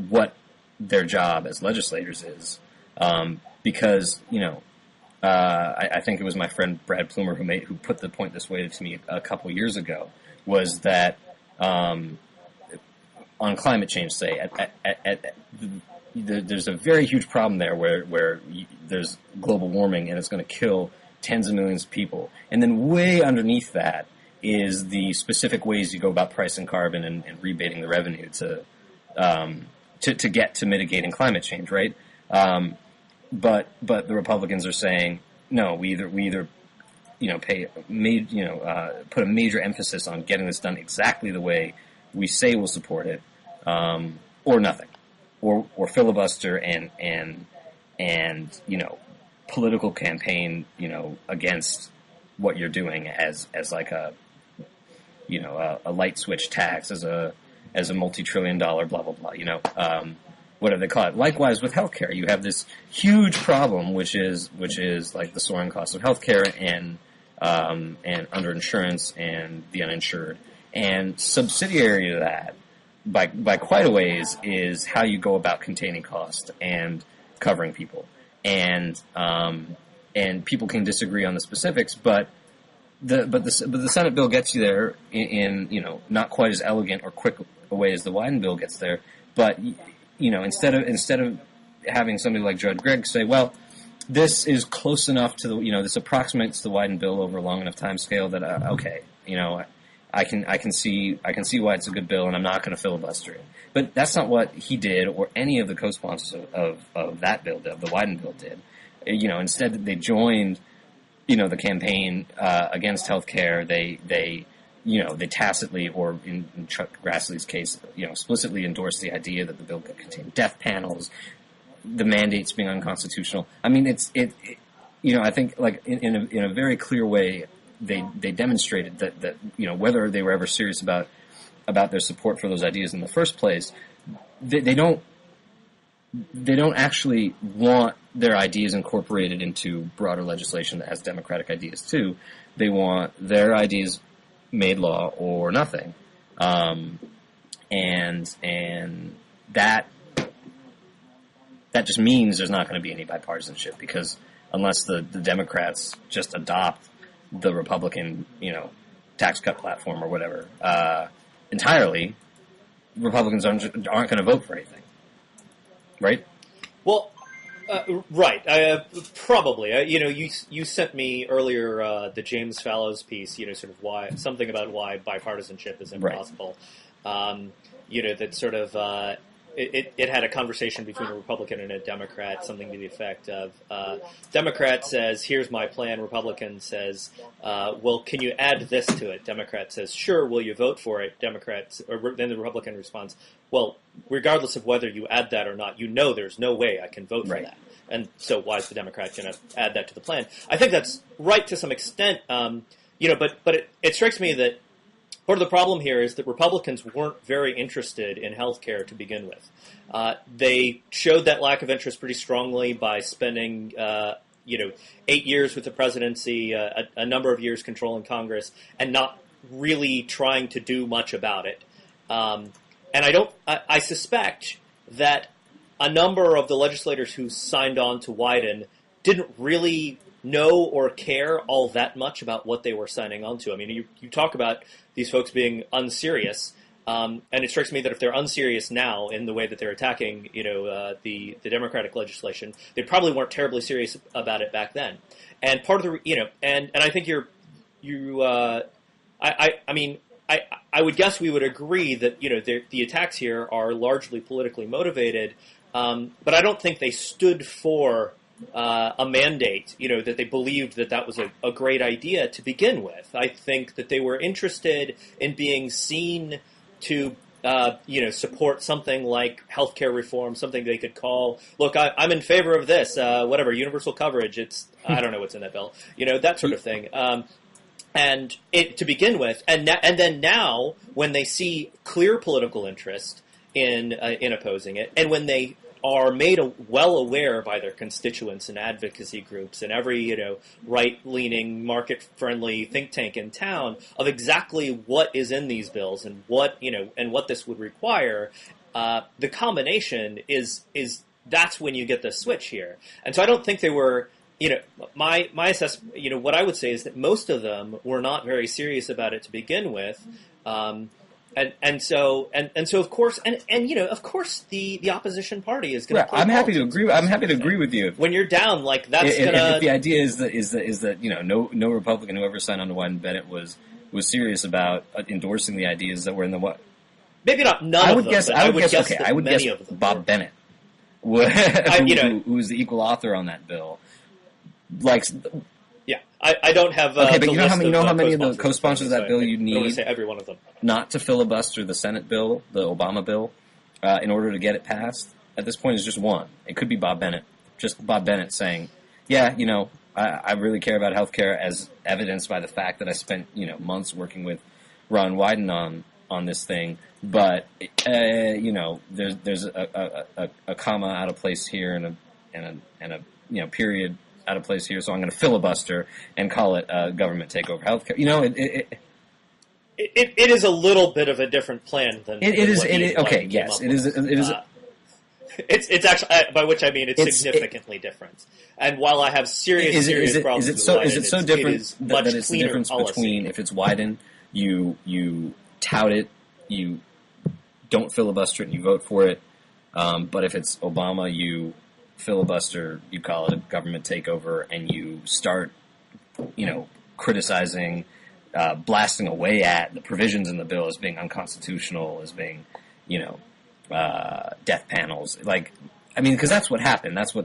what their job as legislators is, because I think it was my friend Brad Plumer who put the point this way to me a couple years ago, was that on climate change, say, there's a very huge problem there where there's global warming and it's going to kill tens of millions of people, and then way underneath that is the specific ways you go about pricing carbon and rebating the revenue to get to mitigating climate change, right? But the Republicans are saying no. We either put a major emphasis on getting this done exactly the way we say we'll support it, or nothing, or filibuster and political campaign against what you're doing as like a light switch tax, as a multi-trillion-dollar blah blah blah. Whatever they call it. Likewise with healthcare, you have this huge problem, which is like the soaring cost of healthcare and underinsurance and the uninsured. And subsidiary to that, by quite a ways, is how you go about containing cost and covering people. And people can disagree on the specifics, but the Senate bill gets you there in not quite as elegant or quick a way as the Wyden bill gets there, but instead of having somebody like Judd Gregg say, well, this is close enough to this approximates the Wyden bill over a long enough time scale that okay, I can see why it's a good bill, and I'm not going to filibuster it. But that's not what he did, or any of the co-sponsors of that bill did, of the Wyden bill did. Instead they joined the campaign against healthcare. They tacitly, or in Chuck Grassley's case, explicitly endorsed the idea that the bill could contain death panels, the mandates being unconstitutional. I think like in a very clear way, they demonstrated that whether they were ever serious about their support for those ideas in the first place, they don't actually want their ideas incorporated into broader legislation that has democratic ideas too. They want their ideas made law or nothing, and that just means there's not going to be any bipartisanship, because unless the Democrats just adopt the Republican tax cut platform or whatever entirely, Republicans aren't going to vote for anything, right? Well, Right. Probably. You sent me earlier the James Fallows piece. Sort of why something about why bipartisanship is impossible. Right. That sort of it had a conversation between a Republican and a Democrat, something to the effect of Democrat says, "Here's my plan." Republican says, "Well, can you add this to it?" Democrat says, "Sure. Will you vote for it?" Then the Republican responds, "Well, regardless of whether you add that or not, there's no way I can vote for that. And so why is the Democrat going to add that to the plan?" I think that's right to some extent, but it strikes me that part of the problem here is that Republicans weren't very interested in health care to begin with. They showed that lack of interest pretty strongly by spending 8 years with the presidency, a number of years controlling Congress, and not really trying to do much about it. And I suspect that a number of the legislators who signed on to Wyden didn't really know or care all that much about what they were signing on to. I mean, you talk about these folks being unserious, and it strikes me that if they're unserious now in the way that they're attacking, the Democratic legislation, they probably weren't terribly serious about it back then. And part of the, and I think I would guess we would agree that the attacks here are largely politically motivated, but I don't think they stood for a mandate, that they believed that was a great idea to begin with. I think that they were interested in being seen to, support something like healthcare reform, something they could call, look, I'm in favor of this, universal coverage. I don't know what's in that bill, that sort of thing. And to begin with, and then now, when they see clear political interest in opposing it, and when they are made well aware by their constituents and advocacy groups and every right-leaning, market-friendly think tank in town of exactly what is in these bills and what this would require, the combination is that's when you get the switch here. And so I don't think they were. My assessment, what I would say is that most of them were not very serious about it to begin with, and so of course, of course the opposition party is going to. I'm happy to agree. I'm happy to agree with you. When you're down, like that's if the idea is that no Republican who ever signed on to Wyden Bennett was serious about endorsing the ideas that were in the what? Maybe not none of them. I would guess Bob Bennett, who's the equal author on that bill. I don't have. Okay, but you know how many of the co-sponsors of that bill you need? I want to say every one of them. Not to filibuster the Senate bill, the Obama bill, in order to get it passed. At this point, is just one. It could be Bob Bennett, just Bob Bennett saying, "Yeah, I really care about healthcare, as evidenced by the fact that I spent months working with Ron Wyden on this thing, but there's a comma out of place here and a period out of place here, so I'm going to filibuster and call it government takeover healthcare." It is a little bit of a different plan than it is. Okay, yes, it is. It is. It's actually, by which I mean it's significantly different. And while I have serious problems with Wyden, is it so different it is much that it's the difference policy. Between if it's Wyden, you tout it, you don't filibuster it, and you vote for it, but if it's Obama, you filibuster, you call it a government takeover, and you start, criticizing, blasting away at the provisions in the bill as being unconstitutional, as being, death panels. Because that's what happened. That's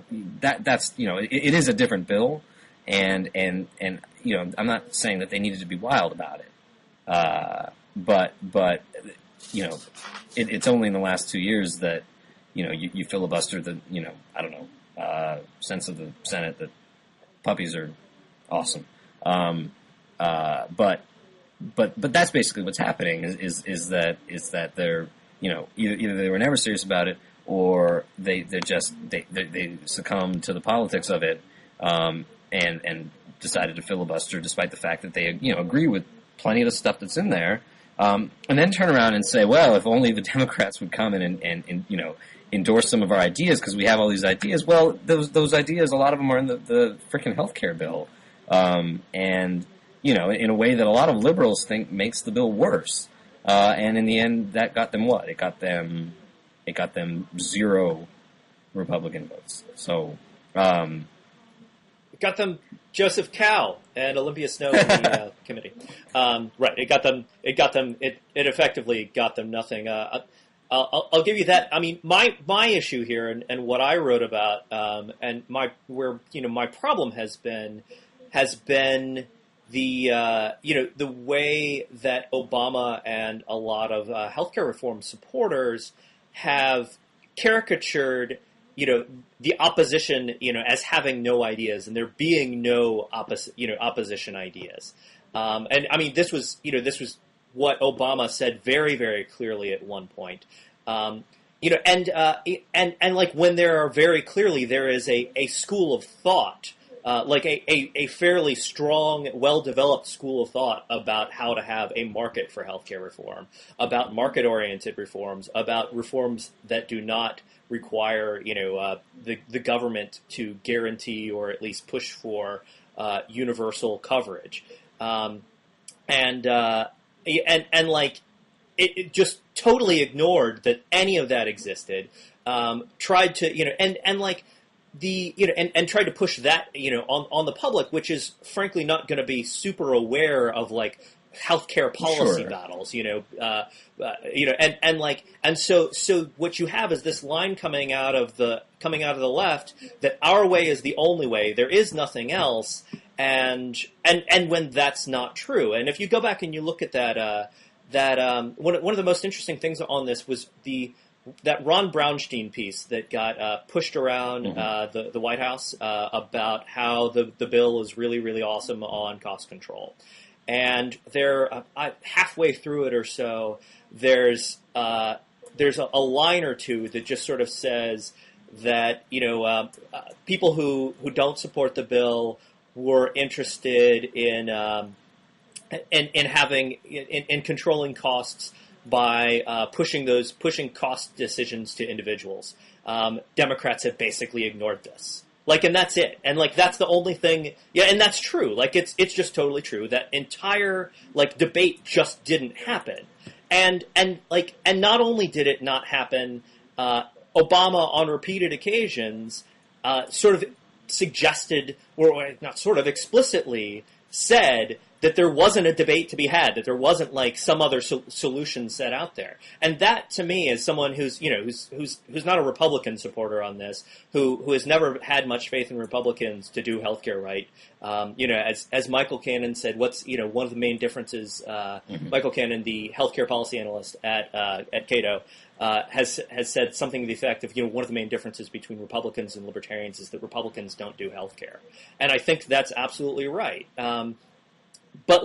it is a different bill, and I'm not saying that they needed to be wild about it, but it's only in the last 2 years that you filibuster the, sense of the Senate that puppies are awesome. But that's basically what's happening is that they're, either they were never serious about it, or they succumbed to the politics of it, and decided to filibuster despite the fact that they, agree with plenty of the stuff that's in there. And then turn around and say, well, if only the Democrats would come in and endorse some of our ideas, because we have all these ideas. Well, those ideas, a lot of them are in the freaking healthcare bill, and in a way that a lot of liberals think makes the bill worse. And in the end, that got them what? It got them 0 Republican votes. So Got them Joseph Cow and Olympia Snow in the committee. Right. It got them. It effectively got them nothing. I'll give you that. I mean, my issue here and what I wrote about, and my problem has been the the way that Obama and a lot of healthcare reform supporters have caricatured the opposition as having no ideas, and there being no opposition ideas. And I mean, this was what Obama said very, very clearly at one point. And like when there are very clearly there is a school of thought, like a fairly strong, well-developed school of thought about how to have a market for healthcare reform, about market-oriented reforms, about reforms that do not require the government to guarantee or at least push for universal coverage, and like it just totally ignored that any of that existed. Tried to and like the and tried to push that on the public, which is frankly not going to be super aware of like healthcare policy battles, and so what you have is this line coming out of the left that our way is the only way, there is nothing else, and when that's not true. And if you go back and you look at that one of the most interesting things on this was that Ron Brownstein piece that got pushed around the White House about how the bill is really, really awesome on cost control. And there, halfway through it or so, there's a line or two that just sort of says that people who don't support the bill were interested in controlling costs by pushing cost decisions to individuals. Democrats have basically ignored this. Like, and that's it. And like, that's the only thing. Yeah, and that's true. Like, it's just totally true. That entire like debate just didn't happen. And not only did it not happen, Obama on repeated occasions sort of suggested, or not sort of explicitly said, that there wasn't a debate to be had, that there wasn't like some other solution set out there. And that to me, as someone who's not a Republican supporter on this, who has never had much faith in Republicans to do healthcare right, as Michael Cannon said, what's one of the main differences, Michael Cannon, the healthcare policy analyst at Cato, has said something to the effect of, one of the main differences between Republicans and libertarians is that Republicans don't do healthcare. And I think that's absolutely right. But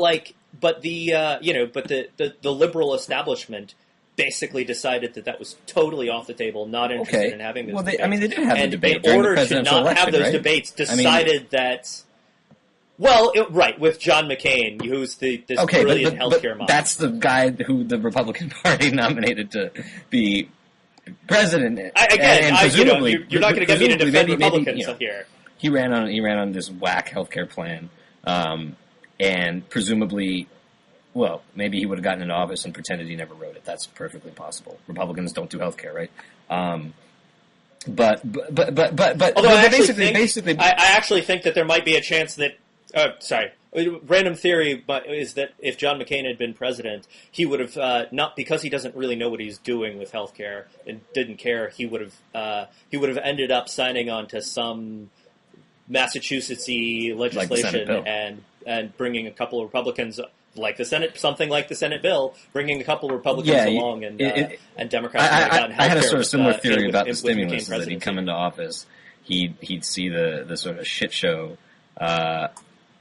the liberal establishment basically decided that was totally off the table, not interested in having this debate. They did have the debate in order during the to presidential not election, have those right? debates, decided that. Well, right, with John McCain, who's this brilliant healthcare mind. That's the guy who the Republican Party nominated to be president. Presumably, you're not going to get me to defend Republicans here. He ran on this whack healthcare plan. And presumably, well, maybe he would have gotten into office and pretended he never wrote it. That's perfectly possible. Republicans don't do healthcare, right? But although I actually think that there might be a chance that. Random theory is that if John McCain had been president, he would have not, because he doesn't really know what he's doing with healthcare and didn't care. He would have ended up signing on to some Massachusetts-y legislation and bringing a couple of Republicans, like the Senate, something like the Senate bill, bringing a couple of Republicans along, and Democrats. I had a sort of similar theory about the stimulus, that he'd come into office, he'd see the sort of shit show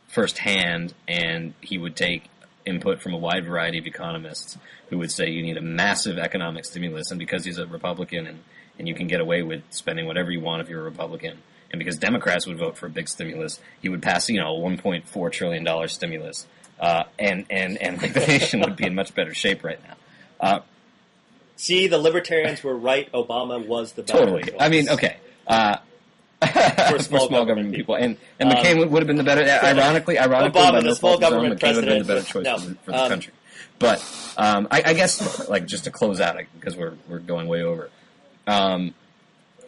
firsthand, and he would take input from a wide variety of economists who would say you need a massive economic stimulus, and because he's a Republican and you can get away with spending whatever you want if you're a Republican, and because Democrats would vote for a big stimulus, he would pass, a $1.4 trillion stimulus, and like the nation would be in much better shape right now. See, the libertarians were right. Obama was the better totally. choice. I mean, okay. For small government people, and McCain would have been the better. Ironically, Obama, the small government McCain would have been the better president. choice for the country. But I guess, like, just to close out, because we're going way over.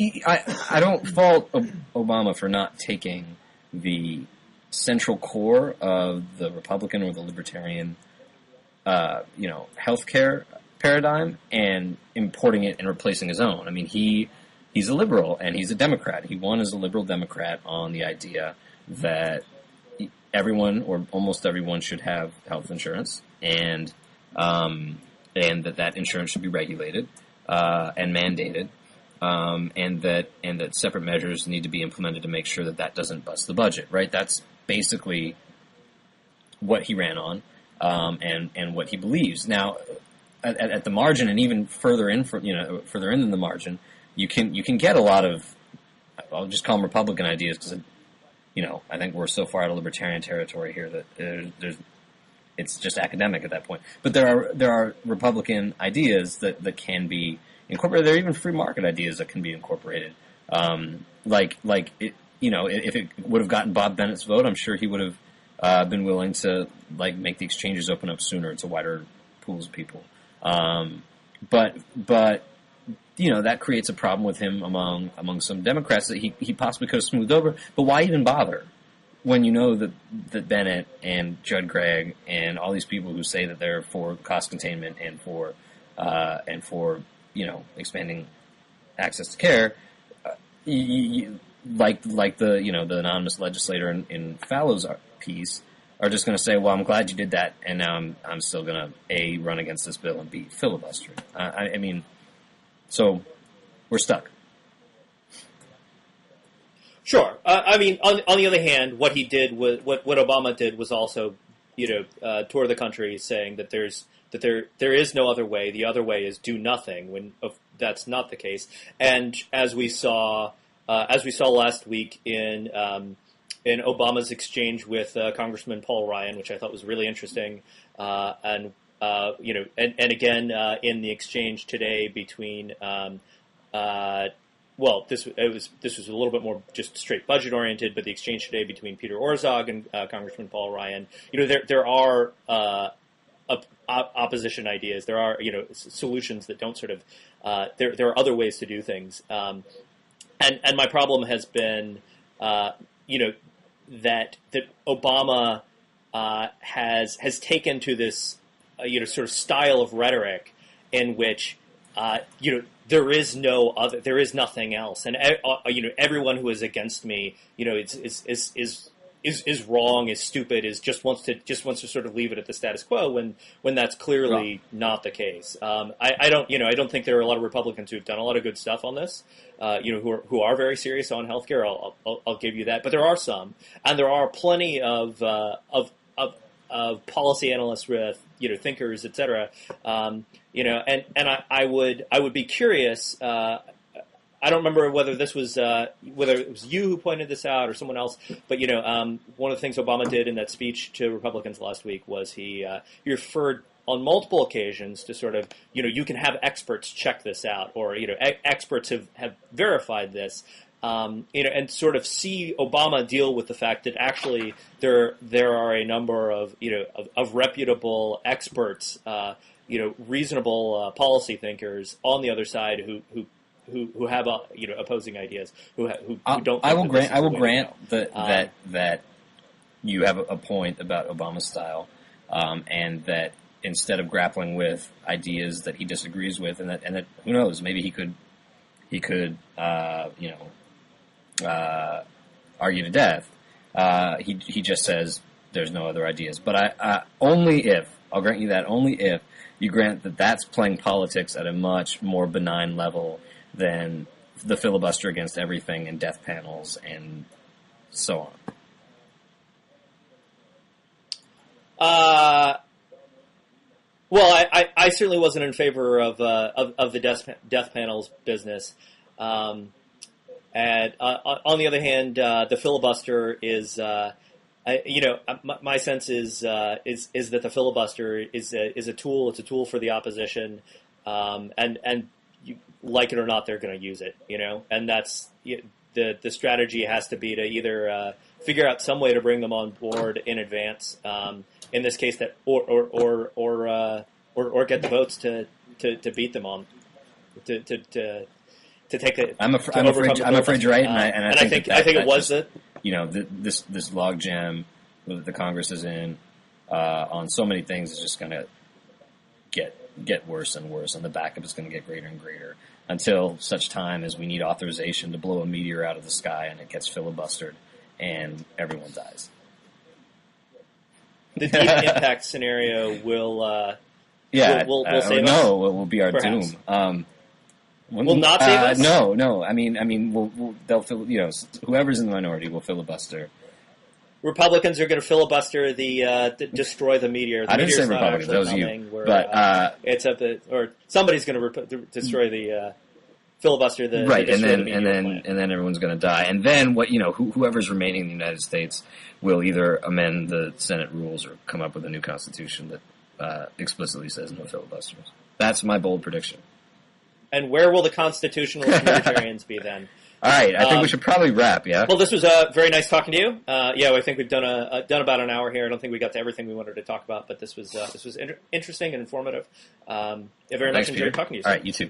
I don't fault Obama for not taking the central core of the Republican or the Libertarian, healthcare paradigm and importing it and replacing his own. I mean, he's a liberal and he's a Democrat. He won as a liberal Democrat on the idea that everyone or almost everyone should have health insurance, and that insurance should be regulated and mandated, and that separate measures need to be implemented to make sure that doesn't bust the budget. Right? That's basically what he ran on, and what he believes. Now, at the margin, and even further in than the margin, you can get a lot of, I'll just call them Republican ideas, because I think we're so far out of libertarian territory here that it's just academic at that point. But there are Republican ideas that can be incorporated. There are even free market ideas that can be incorporated. If it would have gotten Bob Bennett's vote, I'm sure he would have been willing to make the exchanges open up sooner to wider pools of people. But that creates a problem with him among some Democrats that he possibly could have smoothed over. But why even bother when you know that Bennett and Judd Gregg and all these people who say that they're for cost containment and for expanding access to care, like the anonymous legislator in Fallow's piece, are just going to say, well, I'm glad you did that, and now I'm still going to A, run against this bill, and B, filibuster it. I mean, so we're stuck. Sure. I mean, on the other hand, what he did was what Obama did was also, tour the country saying that there is no other way. The other way is do nothing. When that's not the case, and as we saw last week in Obama's exchange with Congressman Paul Ryan, which I thought was really interesting, and again in the exchange today between. This was a little bit more just straight budget oriented, but the exchange today between Peter Orszag and Congressman Paul Ryan, there are opposition ideas. There are solutions that don't sort of there are other ways to do things, and my problem has been that Obama has taken to this sort of style of rhetoric in which there is no other, there is nothing else, and everyone who is against me is wrong, is stupid, just wants to sort of leave it at the status quo when that's clearly not the case. I don't think there are a lot of Republicans who've done a lot of good stuff on this, who are very serious on healthcare. I'll give you that, but there are some, and there are plenty of policy analysts with thinkers, etc. And I would be curious. I don't remember whether it was you who pointed this out or someone else, but one of the things Obama did in that speech to Republicans last week was he referred on multiple occasions to sort of you can have experts check this out, or experts have verified this. And sort of see Obama deal with the fact that actually there are a number of reputable experts, reasonable policy thinkers on the other side who have opposing ideas, who don't. I will grant that you have a point about Obama's style, and that instead of grappling with ideas that he disagrees with, and that who knows, maybe he could argue to death. He just says there's no other ideas. But I'll grant you that only if you grant that that's playing politics at a much more benign level than the filibuster against everything and death panels and so on. Well, I certainly wasn't in favor of the death panels business. And on the other hand, the filibuster is, my sense is that the filibuster is a tool. It's a tool for the opposition, and you, like it or not, they're going to use it. And that's the strategy has to be to either figure out some way to bring them on board in advance. In this case, that or get the votes to beat them on to to take it. I'm afraid you're right, and I think it was that this logjam that the Congress is in on so many things is just going to get worse and worse, and the backup is going to get greater and greater until such time as we need authorization to blow a meteor out of the sky and it gets filibustered and everyone dies. The deep impact scenario will save us. No, it will be our Perhaps. doom. Will not save us? No. I mean, they'll whoever's in the minority will filibuster. Republicans are going to filibuster destroy the meteor. The I didn't say meteor's not Republicans. That was coming, you. where, But it's up or somebody's going to destroy the filibuster the right, destroy and the meteor plan. then everyone's going to die, and then whoever's remaining in the United States will either amend the Senate rules or come up with a new constitution that explicitly says no filibusters. That's my bold prediction. And where will the constitutionalist libertarians be then? All right, I think we should probably wrap. Yeah. Well, this was very nice talking to you. I think we've done about an hour here. I don't think we got to everything we wanted to talk about, but this was interesting and informative. I very much enjoyed talking to you. All right, you too.